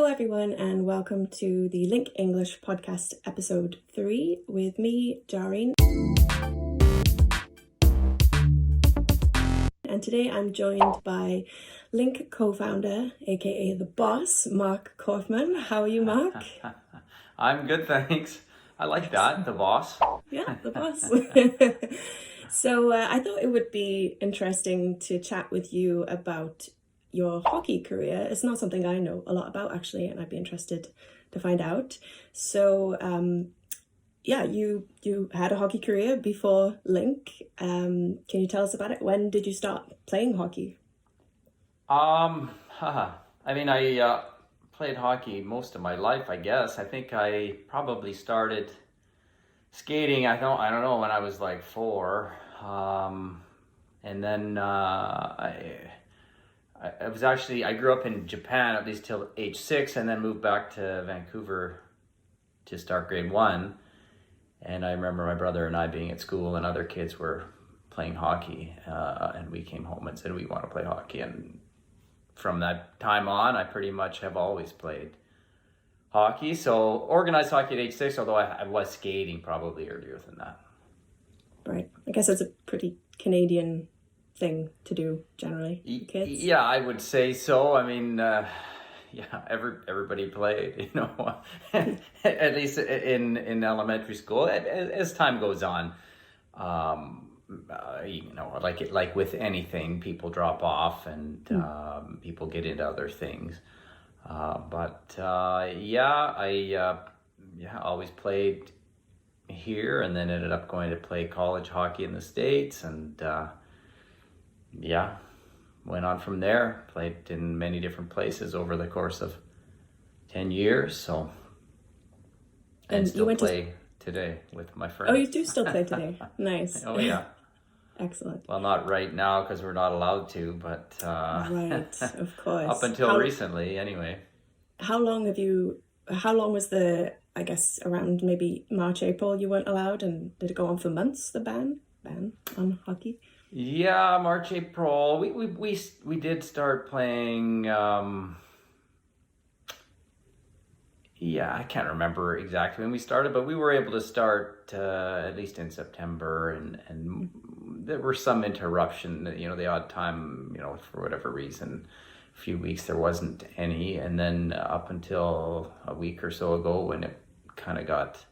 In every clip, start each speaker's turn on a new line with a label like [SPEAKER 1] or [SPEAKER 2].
[SPEAKER 1] everyone, and welcome to the Link English Podcast episode 3 with me, Jareen. And today I'm joined by Link co-founder, aka the boss, Mark Kaufmann. How are you, Mark?
[SPEAKER 2] I'm good, thanks. I like that, the boss.
[SPEAKER 1] Yeah, the boss. So I thought it would be interesting to chat with you about your hockey career. It's not something I know a lot about, actually, and I'd be interested to find out. So, you had a hockey career before Link. Can you tell us about it? When did you start playing hockey?
[SPEAKER 2] I played hockey most of my life, I guess. I think I probably started skating, I don't know, when I was like 4. And then I grew up in Japan at least till age 6, and then moved back to Vancouver to start grade 1. And I remember my brother and I being at school, and other kids were playing hockey, and we came home and said we want to play hockey. And from that time on, I pretty much have always played hockey. So organized hockey at age 6, although I was skating probably earlier than that.
[SPEAKER 1] Right. I guess it's a pretty Canadian thing to do generally, kids.
[SPEAKER 2] Yeah, I would say so. I mean, everybody played, at least in elementary school. As time goes on, like with anything, people drop off and people get into other things. I always played here, and then ended up going to play college hockey in the States, and went on from there. Played in many different places over the course of 10 years, and still play today with my friends.
[SPEAKER 1] Oh, you do still play today? Nice.
[SPEAKER 2] Oh, yeah.
[SPEAKER 1] Excellent.
[SPEAKER 2] Well, not right now because we're not allowed to, but
[SPEAKER 1] right, of course.
[SPEAKER 2] Up until recently, anyway.
[SPEAKER 1] How long was the, I guess, around maybe March, April you weren't allowed, and did it go on for months, the ban on hockey?
[SPEAKER 2] Yeah, March, April. We did start playing. I can't remember exactly when we started, but we were able to start at least in September, and there were some interruption. The odd time, for whatever reason, a few weeks there wasn't any, and then up until a week or so ago, when it kind of got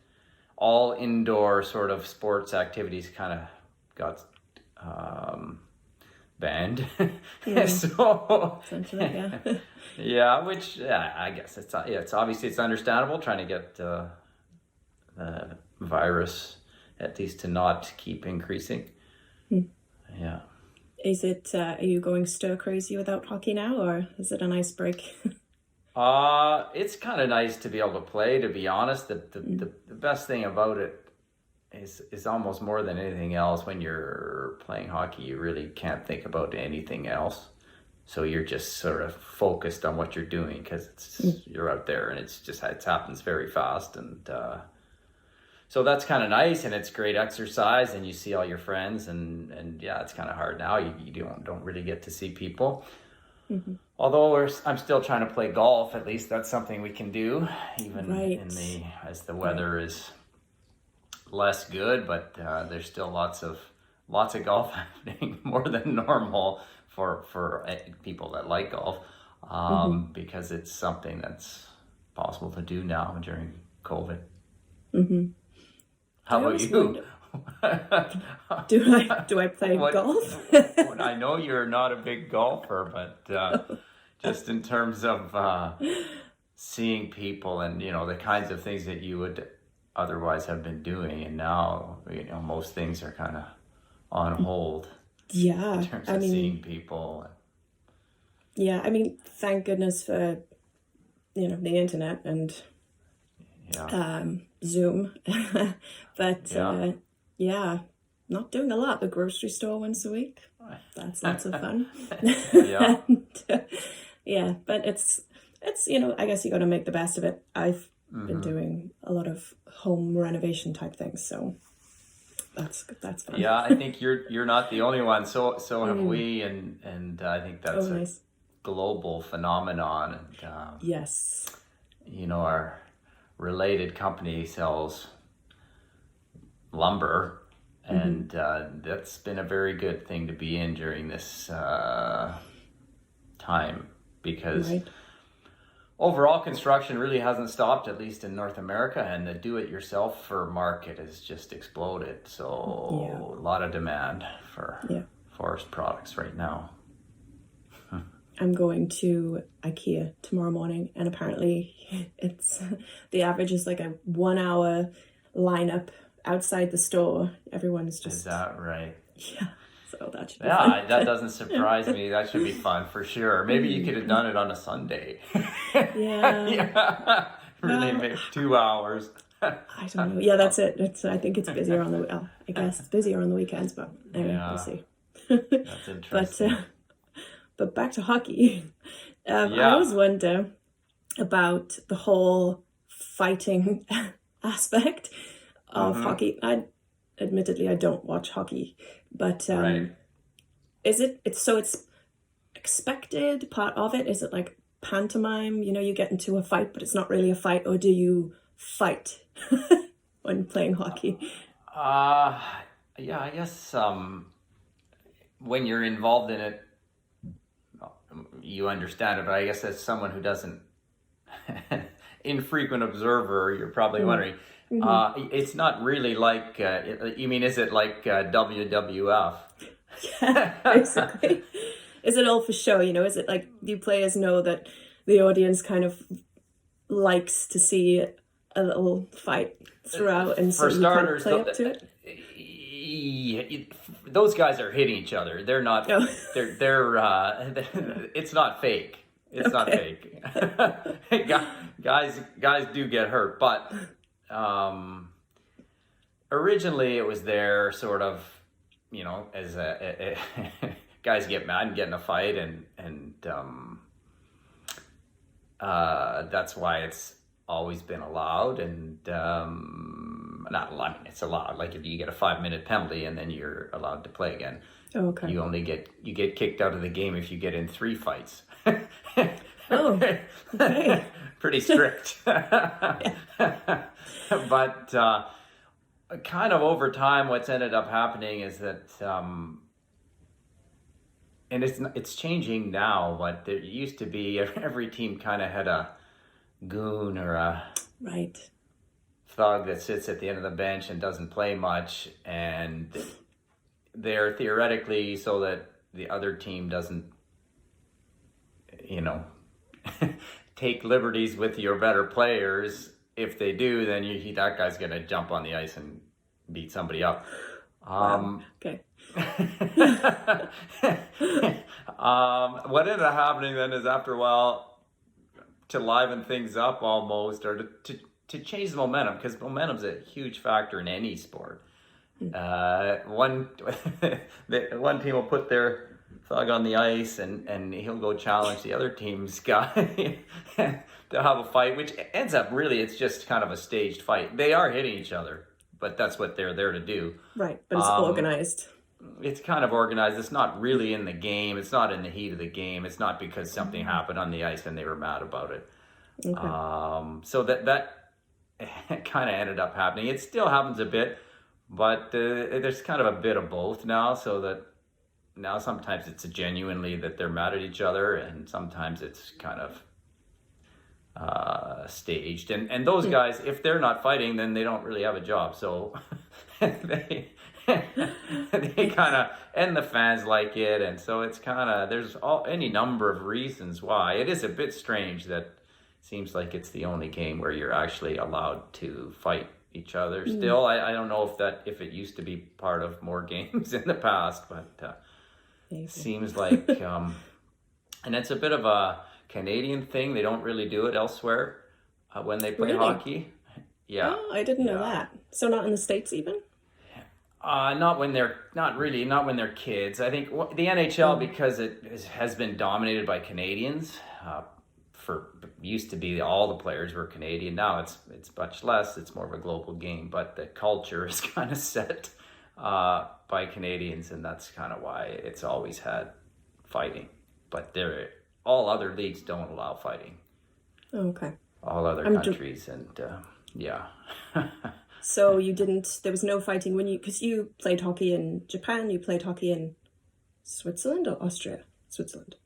[SPEAKER 2] all indoor sort of sports activities kind of got banned. So
[SPEAKER 1] essentially, yeah.
[SPEAKER 2] Yeah, which I guess it's obviously it's understandable, trying to get the virus at least to not keep increasing. Yeah.
[SPEAKER 1] Is it are you going stir crazy without hockey now, or is it a nice break?
[SPEAKER 2] It's kind of nice to be able to play, to be honest. The best thing about it is almost more than anything else, when you're playing hockey, you really can't think about anything else. So you're just sort of focused on what you're doing, because you're out there, and it happens very fast. And so that's kind of nice, and it's great exercise, and you see all your friends, and yeah, it's kind of hard now. You don't really get to see people. Mm-hmm. Although I'm still trying to play golf. At least that's something we can do, even as the weather is less good, but there's still lots of golf happening, more than normal for people that like golf, because it's something that's possible to do now during COVID.
[SPEAKER 1] Mm-hmm.
[SPEAKER 2] How about you?
[SPEAKER 1] Do I play golf?
[SPEAKER 2] I know you're not a big golfer, but just in terms of seeing people and the kinds of things that you would otherwise have been doing, and now most things are kind of on hold.
[SPEAKER 1] Yeah,
[SPEAKER 2] in terms of seeing people.
[SPEAKER 1] Yeah, thank goodness for the internet and Zoom, but not doing a lot. The grocery store once a week, that's lots of fun.
[SPEAKER 2] Yeah.
[SPEAKER 1] And, but it's I guess you got to make the best of it. I've been doing a lot of home renovation type things, so that's fun.
[SPEAKER 2] Yeah, I think you're not the only one. So have we, and I think that's
[SPEAKER 1] nice.
[SPEAKER 2] global phenomenon. And
[SPEAKER 1] yes.
[SPEAKER 2] our related company sells lumber, and that's been a very good thing to be in during this time, because
[SPEAKER 1] Right.
[SPEAKER 2] overall construction really hasn't stopped, at least in North America, and the do-it-yourselfer market has just exploded. So a lot of demand for forest products right now.
[SPEAKER 1] I'm going to IKEA tomorrow morning, and apparently it's the average is like a 1 hour lineup outside the store. Everyone's just...
[SPEAKER 2] Is that right?
[SPEAKER 1] Yeah, so that should be fun.
[SPEAKER 2] That doesn't surprise me. That should be fun for sure. Maybe you could have done it on a Sunday.
[SPEAKER 1] Yeah.
[SPEAKER 2] Really make 2 hours.
[SPEAKER 1] I don't know. Yeah, that's it. I think it's busier on the... I guess it's busier on the weekends, but anyway, we'll see.
[SPEAKER 2] That's interesting.
[SPEAKER 1] But back to hockey. I always wonder about the whole fighting aspect of hockey. Admittedly, I don't watch hockey, but is it's expected part of it? Is it like pantomime? You get into a fight, but it's not really a fight, or do you fight when playing hockey?
[SPEAKER 2] I guess when you're involved in it, you understand it, but I guess as someone who doesn't, infrequent observer, you're probably wondering, it's not really like, you mean, is it like WWF?
[SPEAKER 1] Yeah, basically. Is it all for show? Is it like you players know that the audience kind of likes to see a little fight throughout, and so
[SPEAKER 2] for
[SPEAKER 1] you
[SPEAKER 2] starters,
[SPEAKER 1] kind of play up to it?
[SPEAKER 2] Those guys are hitting each other. They're not. They're. It's not fake. It's not fake. Guys do get hurt, but originally it was there, sort of, as a guys get mad and get in a fight, and that's why it's always been allowed, and not allowed. I mean, it's allowed. Like if you get a 5-minute penalty and then you're allowed to play again.
[SPEAKER 1] Oh, okay.
[SPEAKER 2] You get kicked out of the game if you get in 3 fights.
[SPEAKER 1] Oh, okay.
[SPEAKER 2] Pretty strict. But kind of over time, what's ended up happening is that, and it's changing now, but there used to be every team kind of had a goon or a thug that sits at the end of the bench and doesn't play much, and they're theoretically so that the other team doesn't, take liberties with your better players. If they do, then that guy's going to jump on the ice and beat somebody up.
[SPEAKER 1] Okay.
[SPEAKER 2] What ended up happening then is, after a while, to liven things up almost, or to change the momentum, because momentum's a huge factor in any sport. One team will put their thug on the ice, and he'll go challenge the other team's guy to have a fight, which ends up really, it's just kind of a staged fight. They are hitting each other, but that's what they're there to do.
[SPEAKER 1] Right, but it's organized.
[SPEAKER 2] It's kind of organized. It's not really in the game. It's not in the heat of the game. It's not because something happened on the ice and they were mad about it. Okay. So that kind of ended up happening. It still happens a bit, but there's kind of a bit of both now, so that now sometimes it's genuinely that they're mad at each other, and sometimes it's kind of staged. And those guys, if they're not fighting, then they don't really have a job. So they kind of, and the fans like it, and so it's kind of, there's any number of reasons why. It is a bit strange that it seems like it's the only game where you're actually allowed to fight each other still. I don't know if it used to be part of more games in the past, but seems like and it's a bit of a Canadian thing. They don't really do it elsewhere when they play hockey. Yeah.
[SPEAKER 1] Oh, I didn't know that. So not in the States even?
[SPEAKER 2] Not when they're kids. I think the NHL, because it has been dominated by Canadians, used to be all the players were Canadian. Now it's much less. It's more of a global game, but the culture is kind of set by Canadians, and that's kind of why it's always had fighting. But all other leagues don't allow fighting.
[SPEAKER 1] Oh, okay.
[SPEAKER 2] all other countries, and yeah.
[SPEAKER 1] So there was no fighting because you played hockey in Japan, you played hockey in Switzerland or Austria? Switzerland.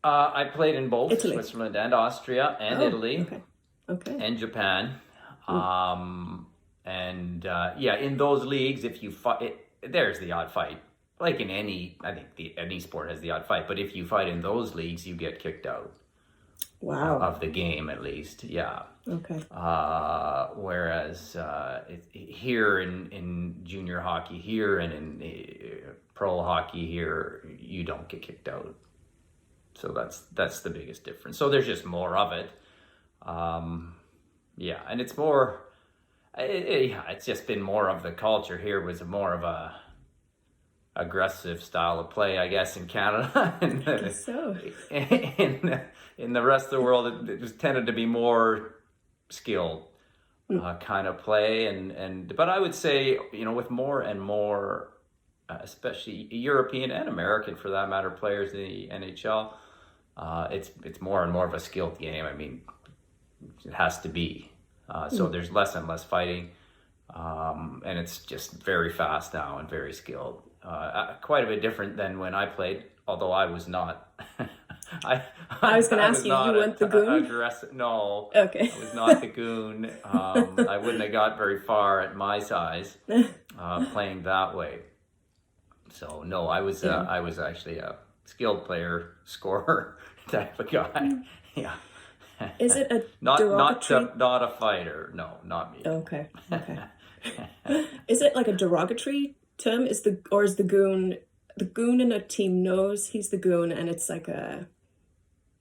[SPEAKER 2] I played in both
[SPEAKER 1] Italy.
[SPEAKER 2] Switzerland and Austria and Italy.
[SPEAKER 1] Okay.
[SPEAKER 2] And Japan. In those leagues, if you fight, there's the odd fight. Like in any sport has the odd fight, but if you fight in those leagues, you get kicked out.
[SPEAKER 1] Wow.
[SPEAKER 2] Of the game, at least, yeah.
[SPEAKER 1] Okay.
[SPEAKER 2] Whereas here in junior hockey here and in pro hockey here, you don't get kicked out. So that's the biggest difference. So there's just more of it. And it's more. It's just been more of the culture here was more of a aggressive style of play, I guess, in Canada.
[SPEAKER 1] I guess so.
[SPEAKER 2] In the rest of the world, it was tended to be more skilled kind of play, but I would say, with more and more, especially European and American for that matter, players in the NHL, it's more and more of a skilled game. I mean, it has to be. So there's less and less fighting, and it's just very fast now and very skilled. Quite a bit different than when I played, although I was not. I
[SPEAKER 1] was going to ask you weren't the Goon?
[SPEAKER 2] Aggressive. No.
[SPEAKER 1] Okay.
[SPEAKER 2] I was not the Goon. I wouldn't have got very far at my size playing that way. So no, I was actually a skilled player, scorer type of guy. Yeah.
[SPEAKER 1] Is it a
[SPEAKER 2] not
[SPEAKER 1] derogatory?
[SPEAKER 2] a fighter? No, not me.
[SPEAKER 1] Okay. Is it like a derogatory term? Is the Goon in a team knows he's the Goon and it's like a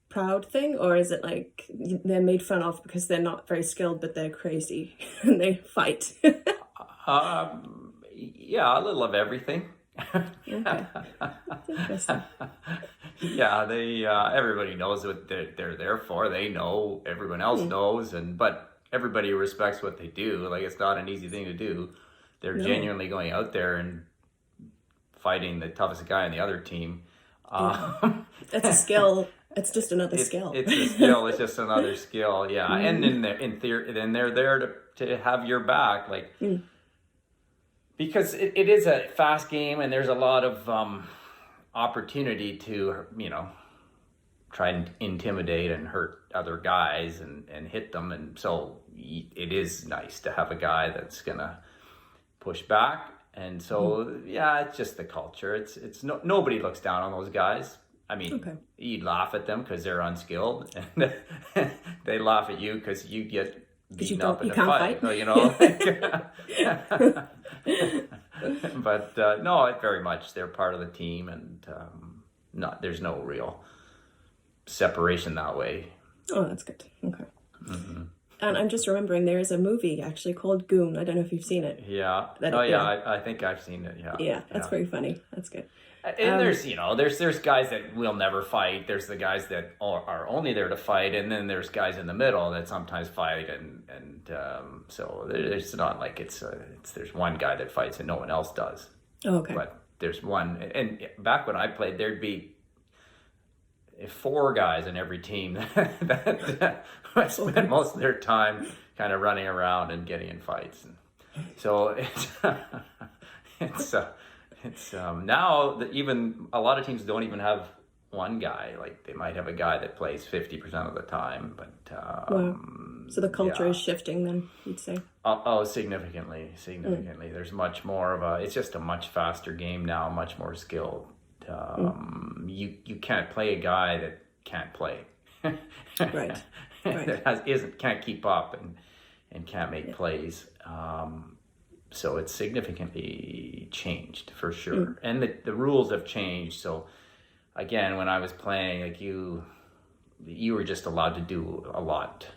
[SPEAKER 1] proud thing, or is it like they're made fun of because they're not very skilled but they're crazy and they fight?
[SPEAKER 2] Yeah, a little of everything.
[SPEAKER 1] Okay. That's interesting.
[SPEAKER 2] Yeah, they everybody knows what they're there for. They know, everyone else knows, but everybody respects what they do. Like, it's not an easy thing to do. They're genuinely going out there and fighting the toughest guy on the other team.
[SPEAKER 1] That's a skill. It's just another skill.
[SPEAKER 2] It's a skill. It's just another skill. Yeah, and in theory, then they're there to have your back, like because it is a fast game, and there's a lot of opportunity to try and intimidate and hurt other guys and hit them, and so it is nice to have a guy that's gonna push back. And so, it's just the culture. It's nobody looks down on those guys. I mean, you laugh at them because they're unskilled, and they laugh at you because you get beaten up in a fight. But no, very much they're part of the team, and there's no real separation that way.
[SPEAKER 1] Oh, that's good. Okay. Mm-hmm. And I'm just remembering there is a movie actually called Goon. I don't know if you've seen it.
[SPEAKER 2] Yeah. I think I've seen it. Yeah.
[SPEAKER 1] Yeah, that's very funny. That's good.
[SPEAKER 2] And there's guys that will never fight. There's the guys that are only there to fight, and then there's guys in the middle that sometimes fight, and so it's not like there's one guy that fights and no one else does.
[SPEAKER 1] Oh, okay.
[SPEAKER 2] But there's one, and back when I played, there'd be 4 guys in every team that spent most of their time kind of running around and getting in fights, and so it's now that even a lot of teams don't even have one guy. Like, they might have a guy that plays 50% of the time, but
[SPEAKER 1] wow. So the culture is shifting then, you'd say?
[SPEAKER 2] Significantly. There's much more of it's just a much faster game now, much more skilled. You can't play a guy that can't play.
[SPEAKER 1] Right.
[SPEAKER 2] That can't keep up and can't make plays. So it's significantly changed for sure. And the rules have changed. So again, when I was playing, like you were just allowed to do a lot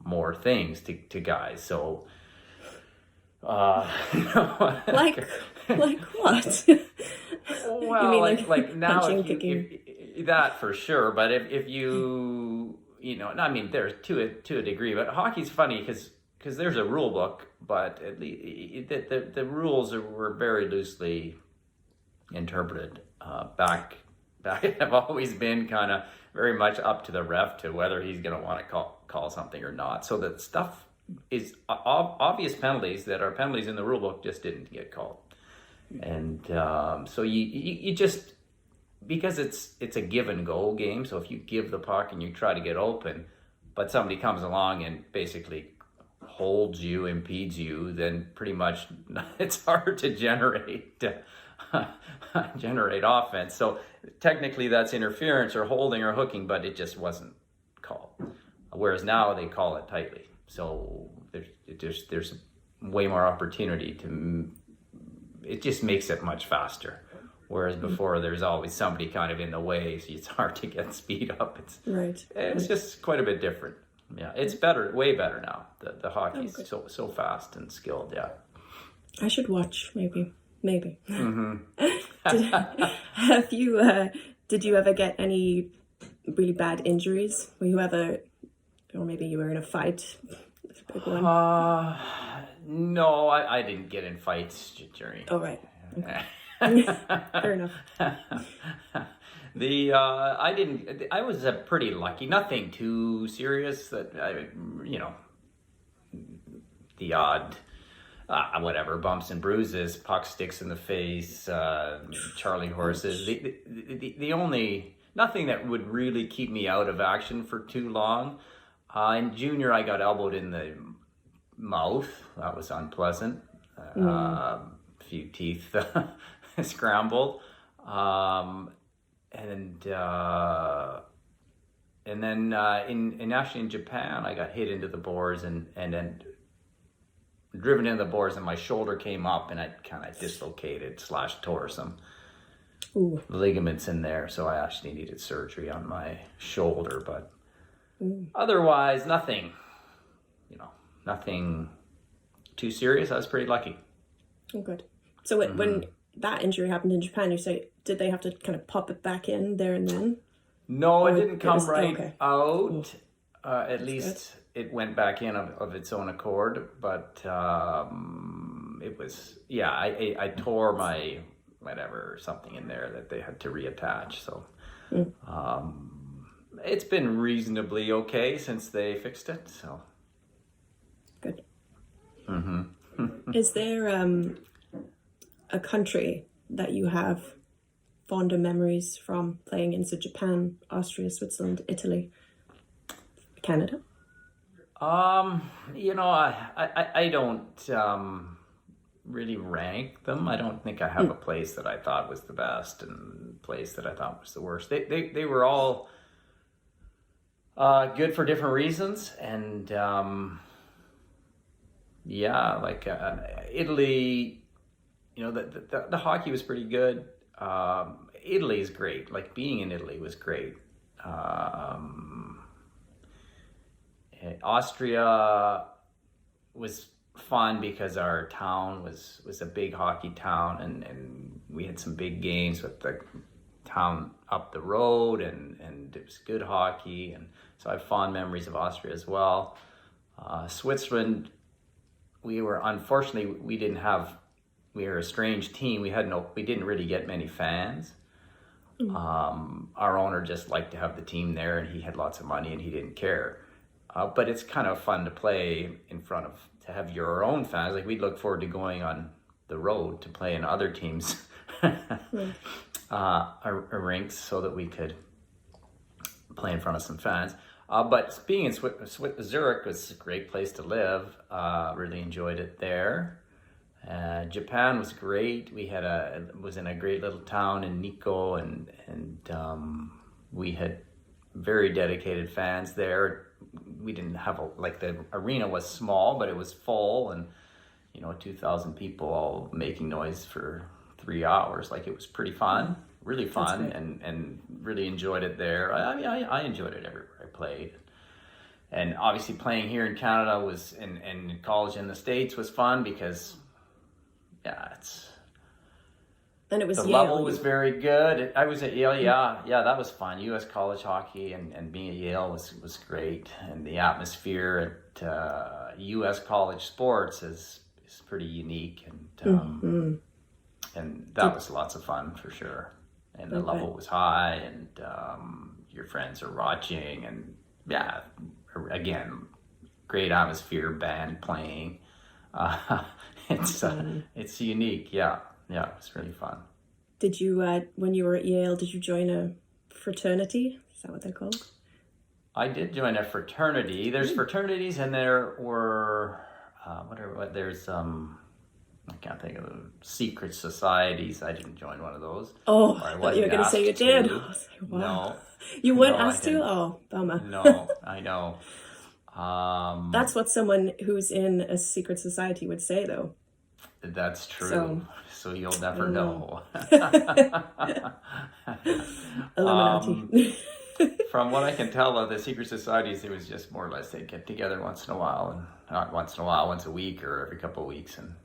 [SPEAKER 2] more things to guys. So
[SPEAKER 1] like what?
[SPEAKER 2] Well,
[SPEAKER 1] you mean
[SPEAKER 2] like now,
[SPEAKER 1] punching,
[SPEAKER 2] that for sure. But if you I mean, there's to a degree. But hockey's funny because there's a rule book, but at least the rules were very loosely interpreted. Back have always been kind of very much up to the ref to whether he's going to want to call something or not. So that stuff is obvious penalties that are penalties in the rule book just didn't get called. And so you just, because it's a give and go game, so if you give the puck and you try to get open, but somebody comes along and basically holds you, impedes you, then pretty much it's hard to generate offense. So technically that's interference or holding or hooking, but it just wasn't called. Whereas now they call it tightly. So there's way more opportunity to, it just makes it much faster. Whereas before there's always somebody kind of in the way, so it's hard to get speed up. It's just quite a bit different. Yeah, it's better, way better now. The hockey's so fast and skilled. Yeah,
[SPEAKER 1] I should watch maybe.
[SPEAKER 2] Mm-hmm.
[SPEAKER 1] Did you ever get any really bad injuries? Were you ever, or maybe you were in a fight? A big one.
[SPEAKER 2] No, I didn't get in fights during.
[SPEAKER 1] Oh right. Okay. Fair enough.
[SPEAKER 2] I was pretty lucky. Nothing too serious. That the odd, whatever, bumps and bruises, puck sticks in the face, Charlie horses. The only, nothing that would really keep me out of action for too long. In junior, I got elbowed in the mouth. That was unpleasant. A few teeth scrambled. And then actually in Japan, I got hit into the boards and then driven into the boards, and my shoulder came up and I kind of dislocated / tore some ligaments in there. So I actually needed surgery on my shoulder, but otherwise nothing too serious. I was pretty lucky.
[SPEAKER 1] Oh, good. So when that injury happened in Japan, you say, did they have to kind of pop it back in there and then?
[SPEAKER 2] No, it didn't come out. At least it went back in of its own accord. But it was, I tore my something in there that they had to reattach. So it's been reasonably okay since they fixed it. So
[SPEAKER 1] good.
[SPEAKER 2] Mm-hmm.
[SPEAKER 1] Is there a country that you have fonder memories from playing in? So Japan, Austria, Switzerland, Italy, Canada?
[SPEAKER 2] I don't really rank them. I don't think I have a place that I thought was the best and a place that I thought was the worst. They were all good for different reasons, and Italy, the hockey was pretty good. Italy is great. Like, being in Italy was great. Austria was fun because our town was a big hockey town, and we had some big games with the town up the road, and it was good hockey, and so I have fond memories of Austria as well. Switzerland, we were a strange team. We didn't really get many fans. Our owner just liked to have the team there, and he had lots of money and he didn't care. But it's kind of fun to play to have your own fans. Like, we'd look forward to going on the road to play in other teams' rinks so that we could play in front of some fans. But being in Zurich was a great place to live. Really enjoyed it there. Japan was great. We was in a great little town in Nikko, and we had very dedicated fans there. We didn't have the arena was small, but it was full, and 2,000 people all making noise for 3 hours. Like, it was pretty fun, really fun, and really enjoyed it there. I enjoyed it everywhere I played. And obviously playing here in Canada was, and college in the States was fun because,
[SPEAKER 1] and it was
[SPEAKER 2] the
[SPEAKER 1] Yale.
[SPEAKER 2] level was very good. I was at Yale, that was fun. U.S. college hockey and being at Yale was great. And the atmosphere at U.S. college sports is pretty unique, and that was lots of fun for sure. And the level was high, and your friends are watching, and yeah, again, great atmosphere, band playing. It's unique. Yeah, it's really fun.
[SPEAKER 1] Did you, when you were at Yale, did you join a fraternity? Is that what they're called?
[SPEAKER 2] I did join a fraternity. There's fraternities, and there were there's I can't think of them. Secret societies. I didn't join one of those.
[SPEAKER 1] Oh, I thought you were going to say you did. I was like, wow.
[SPEAKER 2] No.
[SPEAKER 1] You weren't asked to? Oh, bummer.
[SPEAKER 2] No, I know.
[SPEAKER 1] That's what someone who's in a secret society would say, though.
[SPEAKER 2] That's true. So you'll never know.
[SPEAKER 1] Illuminati.
[SPEAKER 2] From what I can tell of the secret societies, it was just more or less they'd get together once in a while, and not once in a while, once a week or every couple of weeks, and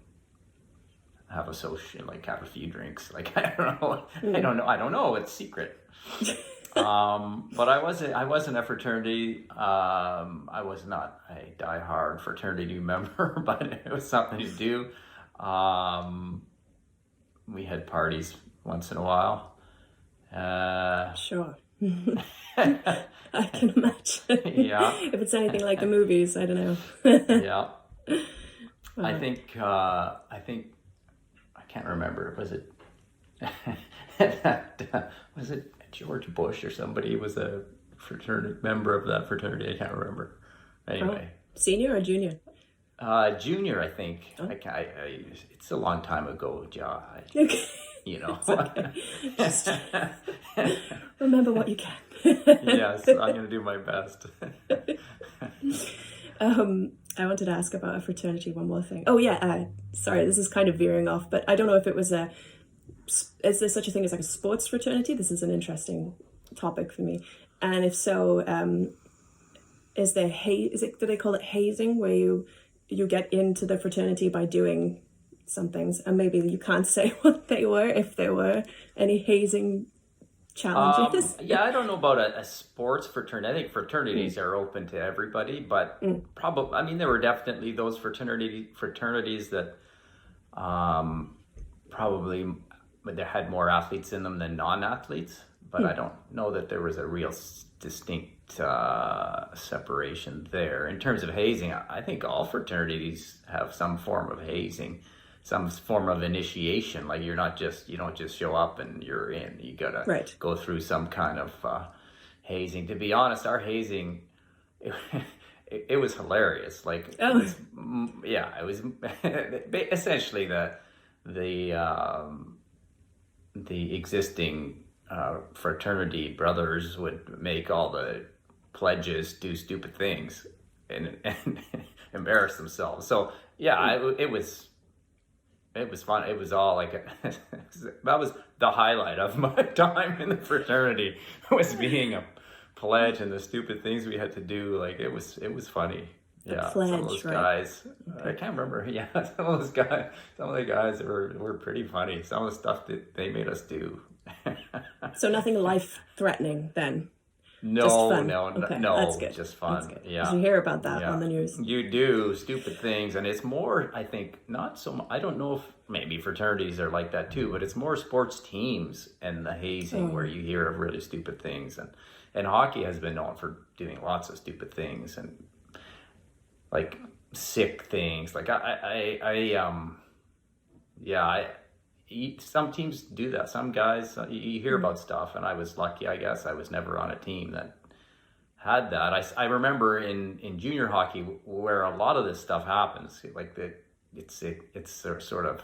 [SPEAKER 2] have a social, like have a few drinks. Like I don't know. It's secret. But I wasn't a fraternity. I was not a diehard fraternity member, but it was something to do. We had parties once in a while.
[SPEAKER 1] Sure. I can imagine.
[SPEAKER 2] Yeah.
[SPEAKER 1] If it's anything like the movies, I don't know.
[SPEAKER 2] Yeah. Wow. I think I can't remember. Was it George Bush or somebody was a fraternity member of that fraternity? I can't remember. Anyway.
[SPEAKER 1] Senior or junior?
[SPEAKER 2] Junior, I think. Oh. It's a long time ago, John.
[SPEAKER 1] Okay.
[SPEAKER 2] You know.
[SPEAKER 1] Okay. Just remember what you can.
[SPEAKER 2] Yes, I'm going to do my best.
[SPEAKER 1] I wanted to ask about a fraternity, one more thing. Oh yeah, sorry, this is kind of veering off, but I don't know if it was is there such a thing as like a sports fraternity? This is an interesting topic for me. And if so, do they call it hazing, where you get into the fraternity by doing some things, and maybe you can't say what they were, if there were any hazing challenges?
[SPEAKER 2] I don't know about a sports fraternity. I think fraternities are open to everybody, but probably, I mean, there were definitely those fraternities that probably they had more athletes in them than non-athletes, but I don't know that there was a real distinct separation there. In terms of hazing, I think all fraternities have some form of hazing, some form of initiation. Like you don't just show up and you're in. You gotta go through some kind of hazing. To be honest, our hazing, it was hilarious. Like it was essentially the existing fraternity brothers would make all the pledges do stupid things and embarrass themselves. So it was fun. It was all like that was the highlight of my time in the fraternity, was being a pledge and the stupid things we had to do. Like it was funny.
[SPEAKER 1] The pledge,
[SPEAKER 2] some of those guys. Okay. I can't remember. Yeah, some of the guys were pretty funny. Some of the stuff that they made us do.
[SPEAKER 1] So nothing life-threatening then?
[SPEAKER 2] No,
[SPEAKER 1] okay.
[SPEAKER 2] No,
[SPEAKER 1] that's good.
[SPEAKER 2] Just fun.
[SPEAKER 1] That's good.
[SPEAKER 2] Yeah,
[SPEAKER 1] you hear about that on the news.
[SPEAKER 2] You do stupid things, and it's more. I think not so much. I don't know if maybe fraternities are like that too, but it's more sports teams and the hazing where you hear of really stupid things, and hockey has been known for doing lots of stupid things and like sick things. Like some teams do that. Some guys, you hear about stuff, and I was lucky, I guess. I was never on a team that had that. I remember in junior hockey where a lot of this stuff happens. Like it's sort of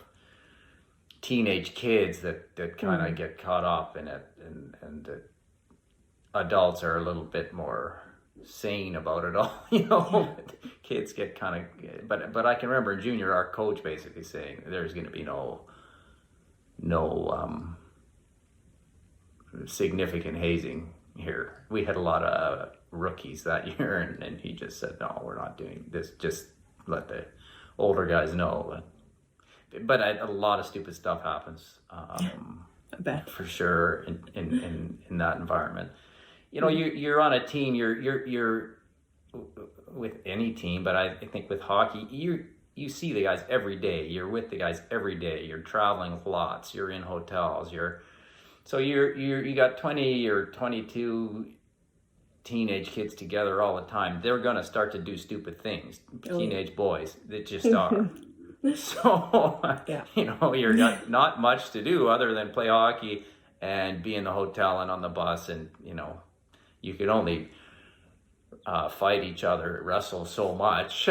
[SPEAKER 2] teenage kids that kind of get caught up in it, and adults are a little bit more sane about it all. You know, kids get kind of. But I can remember in junior, our coach basically saying there's going to be no significant hazing here. We had a lot of rookies that year, and he just said, no, we're not doing this. Just let the older guys know. But a lot of stupid stuff happens. I
[SPEAKER 1] bet. For
[SPEAKER 2] sure in that environment. You know, you're on a team. You're with any team, but I think with hockey, you see the guys every day. You're with the guys every day. You're traveling lots. You're in hotels. You got 20 or 22 teenage kids together all the time, they're going to start to do stupid things.
[SPEAKER 1] Oh.
[SPEAKER 2] Teenage boys, they just are. So,
[SPEAKER 1] Yeah.
[SPEAKER 2] you're not much to do other than play hockey and be in the hotel and on the bus. And, you could only fight each other, wrestle so much.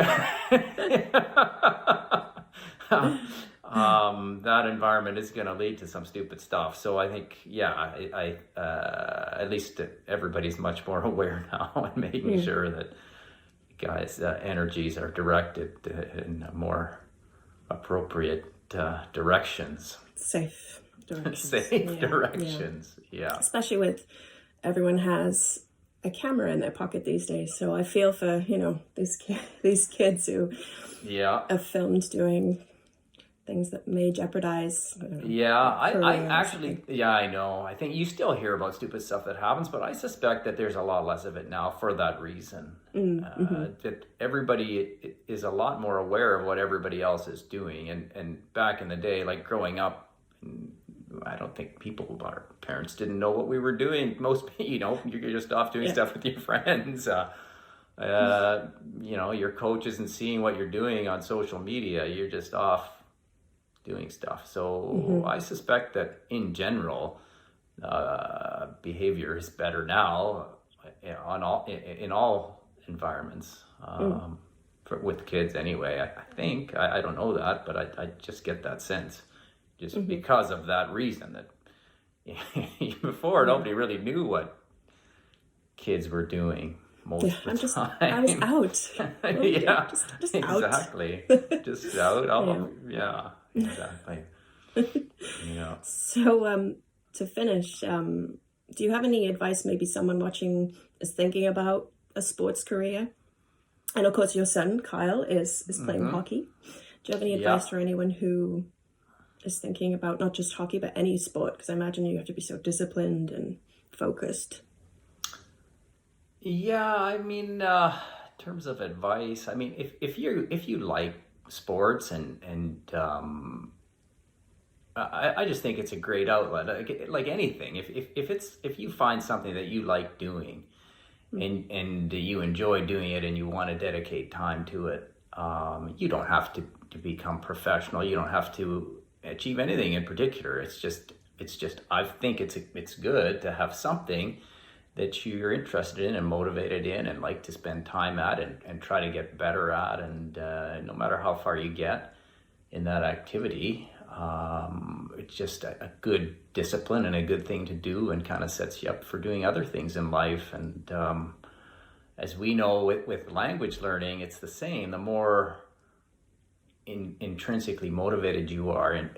[SPEAKER 2] That environment is going to lead to some stupid stuff. So I think, I at least everybody's much more aware now and making sure that guys' energies are directed in more appropriate directions.
[SPEAKER 1] Safe directions.
[SPEAKER 2] Safe directions, yeah.
[SPEAKER 1] Especially with everyone has a camera in their pocket these days. So I feel for, these kids who are filmed doing things that may jeopardize.
[SPEAKER 2] I actually, I know. I think you still hear about stupid stuff that happens, but I suspect that there's a lot less of it now for that reason. That everybody is a lot more aware of what everybody else is doing. And back in the day, like growing up, I don't think our parents didn't know what we were doing. Most, you're just off doing stuff with your friends. Your coach isn't seeing what you're doing on social media. You're just off doing stuff. So I suspect that in general, behavior is better now in all environments, with kids anyway. I think, I don't know that, but I just get that sense just because of that reason that before nobody really knew what kids were doing most of the time.
[SPEAKER 1] I was out. Just
[SPEAKER 2] exactly.
[SPEAKER 1] Out.
[SPEAKER 2] Just out. Exactly.
[SPEAKER 1] So to finish, do you have any advice? Maybe someone watching is thinking about a sports career, and of course your son Kyle is playing hockey. Do you have any advice for anyone who is thinking about not just hockey but any sport? Because I imagine you have to be so disciplined and focused.
[SPEAKER 2] Yeah, I mean, in terms of advice, I mean, if you like sports and I just think it's a great outlet, like anything. If you find something that you like doing and you enjoy doing it and you want to dedicate time to it, you don't have to become professional. You don't have to achieve anything in particular. It's just I think it's good to have something that you're interested in and motivated in and like to spend time at and try to get better at. And no matter how far you get in that activity, it's just a good discipline and a good thing to do and kind of sets you up for doing other things in life. And as we know with language learning, it's the same. The more intrinsically motivated you are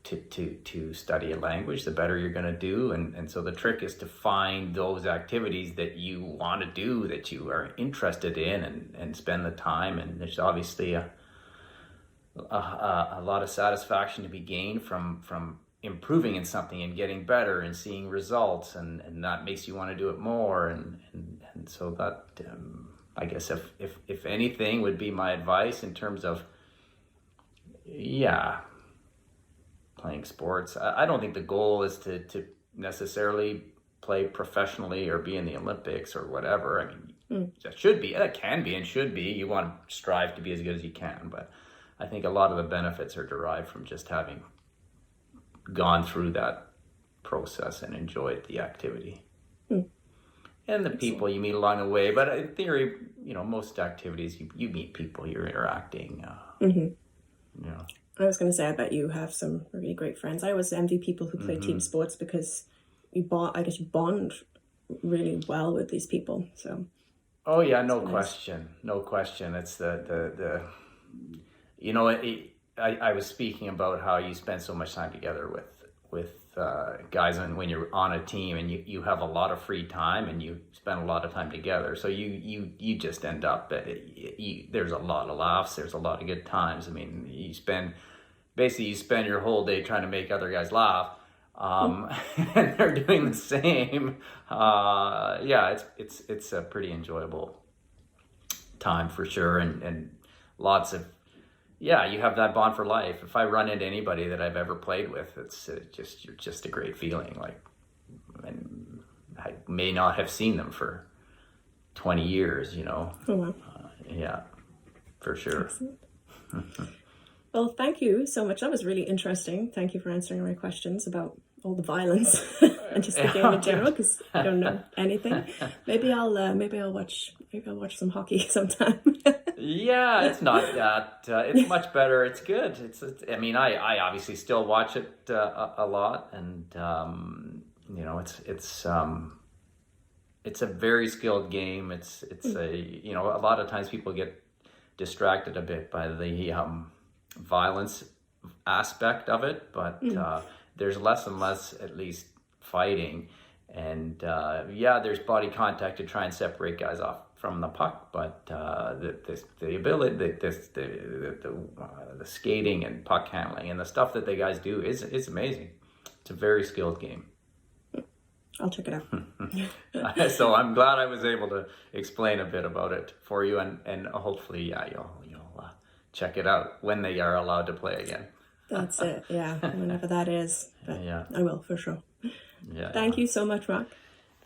[SPEAKER 2] to study a language, the better you're going to do. And so the trick is to find those activities that you want to do, that you are interested in, and spend the time. And there's obviously a lot of satisfaction to be gained from improving in something and getting better and seeing results, and that makes you want to do it more. And so that, I guess if anything would be my advice in terms of, playing sports. I don't think the goal is to necessarily play professionally or be in the Olympics or whatever. I mean, that can be and should be. You want to strive to be as good as you can, but I think a lot of the benefits are derived from just having gone through that process and enjoyed the activity. And the people you meet along the way. But in theory, most activities, you meet people, you're interacting.
[SPEAKER 1] I was going to say, I bet you have some really great friends. I always envy people who play team sports because you bond really well with these people. So.
[SPEAKER 2] Oh yeah, no question. It's the I was speaking about how you spend so much time together with guys, and when you're on a team and you have a lot of free time and you spend a lot of time together, so you just end up there's a lot of laughs, there's a lot of good times. I mean, you spend your whole day trying to make other guys laugh, and they're doing the same. It's a pretty enjoyable time for sure, and lots of you have that bond for life. If I run into anybody that I've ever played with, it's just a great feeling. Like, and I may not have seen them for 20 years, you know.
[SPEAKER 1] Oh, wow.
[SPEAKER 2] Yeah, for sure.
[SPEAKER 1] Excellent. Well, thank you so much. That was really interesting. Thank you for answering my questions about all the violence and just the game in general, because I don't know anything. Maybe I'll watch some hockey sometime.
[SPEAKER 2] Yeah, it's not that. It's much better. It's good. I mean, I obviously still watch it a lot, and you know, it's a very skilled game. It's a, you know, a lot of times people get distracted a bit by the violence aspect of it, but there's less and less, at least, fighting, and yeah, there's body contact to try and separate guys off from the puck, but the ability, the skating and puck handling and the stuff that the guys do is amazing. It's a very skilled game.
[SPEAKER 1] I'll check it out.
[SPEAKER 2] So I'm glad I was able to explain a bit about it for you, and hopefully, yeah, you'll check it out when they are allowed to play again.
[SPEAKER 1] That's it. Yeah, whenever that is. But
[SPEAKER 2] Yeah,
[SPEAKER 1] I will, for sure.
[SPEAKER 2] yeah.
[SPEAKER 1] Thank you so much, Mark.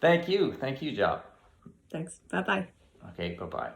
[SPEAKER 2] Thank you, Job.
[SPEAKER 1] Thanks. Bye-bye.
[SPEAKER 2] Okay, bye-bye.